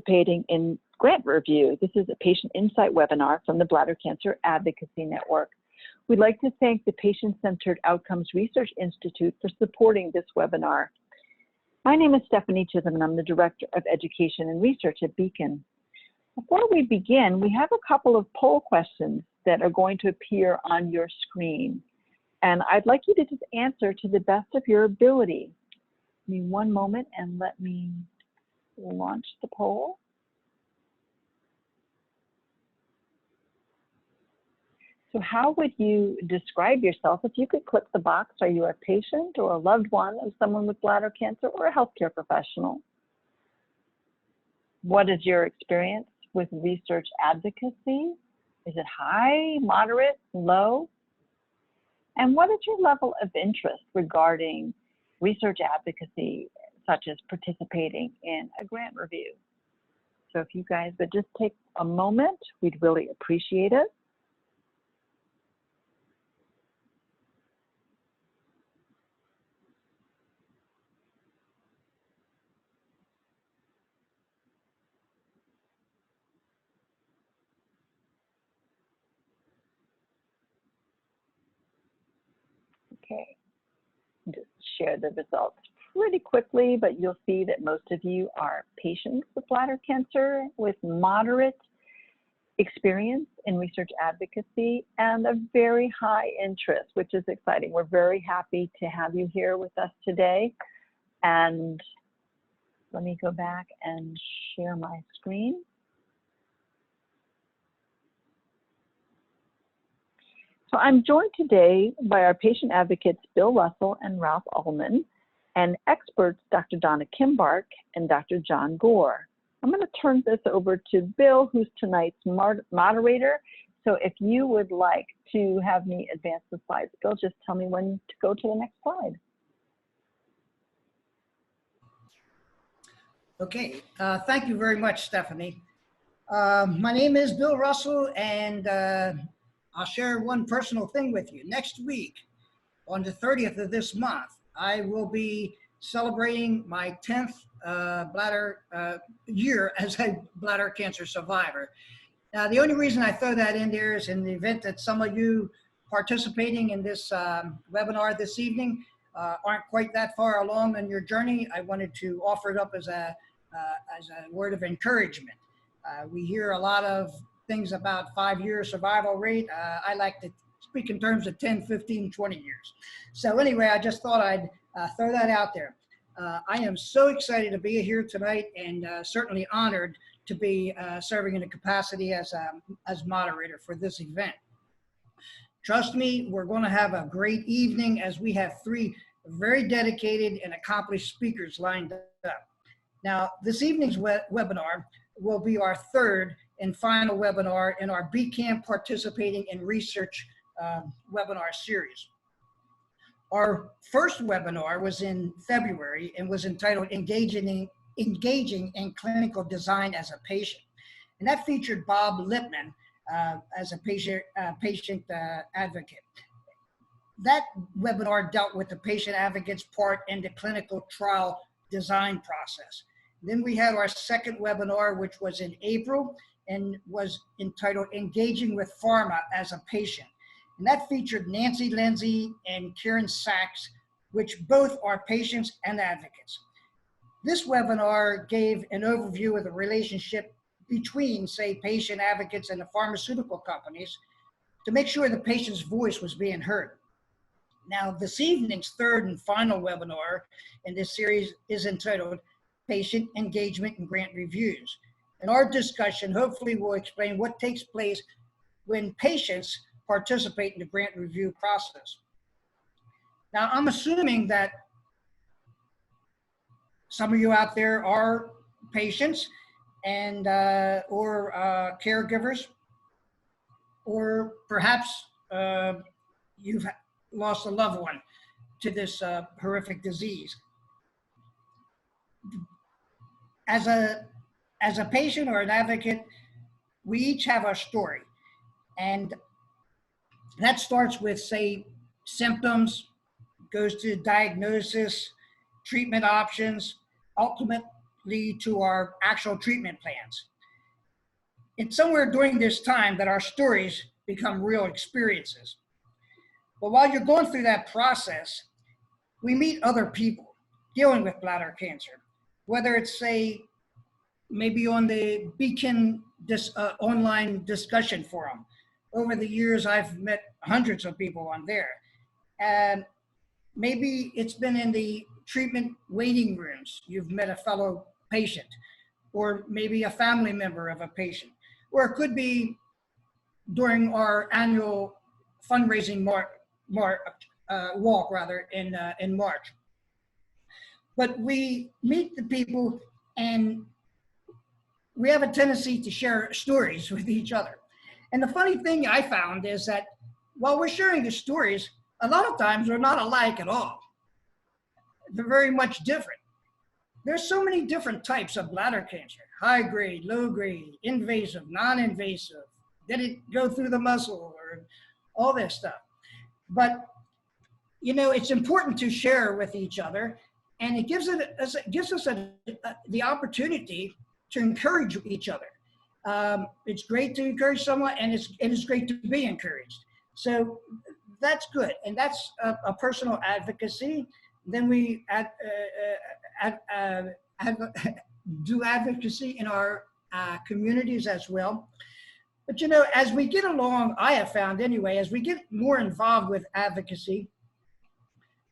participating in grant review. This is a patient insight webinar from the Bladder Cancer Advocacy Network. We'd like to thank the Patient-Centered Outcomes Research Institute for supporting this webinar. My name is Stephanie Chisholm, and I'm the Director of Education and Research at Beacon. Before we begin, we have a couple of poll questions that are going to appear on your screen. And I'd like you to just answer to the best of your ability. Give me one moment and let me launch the poll. So how would you describe yourself? If you could click the box, are you a patient or a loved one of someone with bladder cancer or a healthcare professional? What is your experience with research advocacy? Is it high, moderate, low? And what is your level of interest regarding research advocacy, such as participating in a grant review? So if you guys would just take a moment, we'd really appreciate it. Okay, just share the results pretty quickly, but you'll see that most of you are patients with bladder cancer with moderate experience in research advocacy and a very high interest, which is exciting. We're very happy to have you here with us today. And let me go back and share my screen. So I'm joined today by our patient advocates, Bill Russell and Ralph Ullman, and experts, Dr. Donna Kimbark and Dr. John Gore. I'm going to turn this over to Bill, who's tonight's moderator. So if you would like to have me advance the slides, Bill, just tell me when to go to the next slide. Okay, thank you very much, Stephanie. My name is Bill Russell, and I'll share one personal thing with you. Next week, on the 30th of this month, I will be celebrating my 10th bladder year as a bladder cancer survivor. Now, the only reason I throw that in there is in the event that some of you participating in this webinar this evening aren't quite that far along in your journey. I wanted to offer it up as a word of encouragement. We hear a lot of things about 5-year survival rate. I like to speak in terms of 10, 15, 20 years. So anyway, I just thought I'd throw that out there. I am so excited to be here tonight and certainly honored to be serving in a capacity as moderator for this event. Trust me, we're going to have a great evening as we have 3 very dedicated and accomplished speakers lined up. Now, this evening's webinar will be our 3rd and final webinar in our BCAM Participating in Research webinar series. Our first webinar was in February and was entitled Engaging in Clinical Design as a Patient. And that featured Bob Lipman as a patient advocate. That webinar dealt with the patient advocate's part in the clinical trial design process. Then we had our second webinar, which was in April, and was entitled Engaging with Pharma as a Patient. And that featured Nancy Lindsay and Karen Sachs, which both are patients and advocates. This webinar gave an overview of the relationship between, say, patient advocates and the pharmaceutical companies to make sure the patient's voice was being heard. Now, this evening's 3rd and final webinar in this series is entitled Patient Engagement and Grant Reviews. And our discussion hopefully will explain what takes place when patients participate in the grant review process. Now, I'm assuming that some of you out there are patients and or caregivers, or perhaps you've lost a loved one to this horrific disease. As a patient or an advocate, we each have our story. And that starts with, say, symptoms, goes to diagnosis, treatment options, ultimate lead to our actual treatment plans. It's somewhere during this time that our stories become real experiences. But while you're going through that process, we meet other people dealing with bladder cancer, whether it's, say, maybe on the Beacon online discussion forum. Over the years, I've met hundreds of people on there. And maybe it's been in the treatment waiting rooms. You've met a fellow patient, or maybe a family member of a patient, or it could be during our annual fundraising walk in March. But we meet the people and we have a tendency to share stories with each other. And the funny thing I found is that while we're sharing the stories, a lot of times they're not alike at all. They're very much different. There's so many different types of bladder cancer: high grade, low grade, invasive, non-invasive, did it go through the muscle, or all this stuff. But you know, it's important to share with each other, and it gives us the opportunity to encourage each other. It's great to encourage someone, and it's great to be encouraged. So that's good, and that's a personal advocacy. Then we do advocacy in our communities as well. But you know, as we get along, I have found anyway, as we get more involved with advocacy,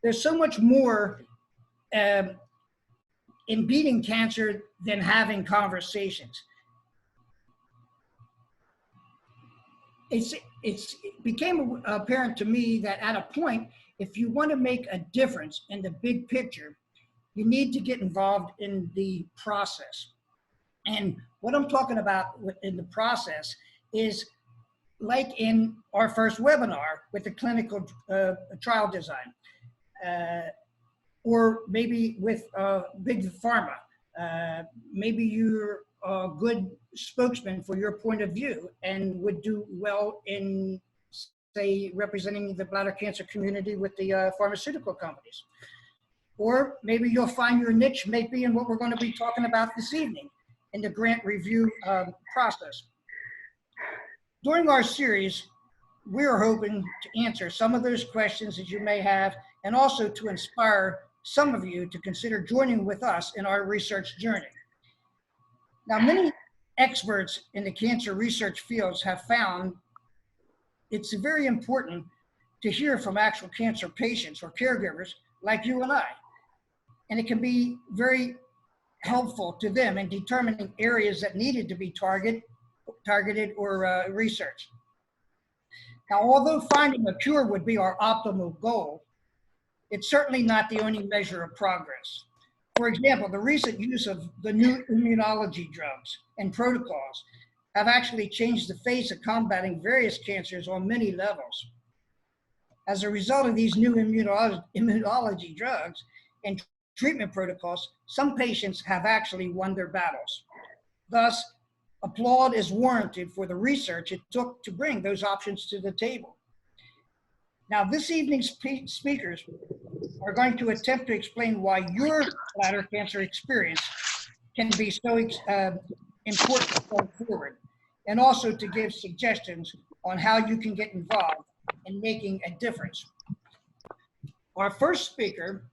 there's so much more in beating cancer than having conversations. It became apparent to me that at a point, if you want to make a difference in the big picture, you need to get involved in the process. And what I'm talking about in the process is like in our first webinar with the clinical trial design, or maybe with big pharma. Maybe you're a good spokesman for your point of view and would do well in, say, representing the bladder cancer community with the pharmaceutical companies. Or maybe you'll find your niche may be in what we're going to be talking about this evening in the grant review process. During our series, we're hoping to answer some of those questions that you may have, and also to inspire some of you to consider joining with us in our research journey. Now, many experts in the cancer research fields have found it's very important to hear from actual cancer patients or caregivers like you and I. And it can be very helpful to them in determining areas that needed to be targeted or researched. Now, although finding a cure would be our optimal goal, it's certainly not the only measure of progress. For example, the recent use of the new immunology drugs and protocols have actually changed the face of combating various cancers on many levels. As a result of these new immunology drugs and treatment protocols, some patients have actually won their battles. Thus, applaud is warranted for the research it took to bring those options to the table. Now, this evening's speakers are going to attempt to explain why your bladder cancer experience can be so important going forward, and also to give suggestions on how you can get involved in making a difference. Our first speaker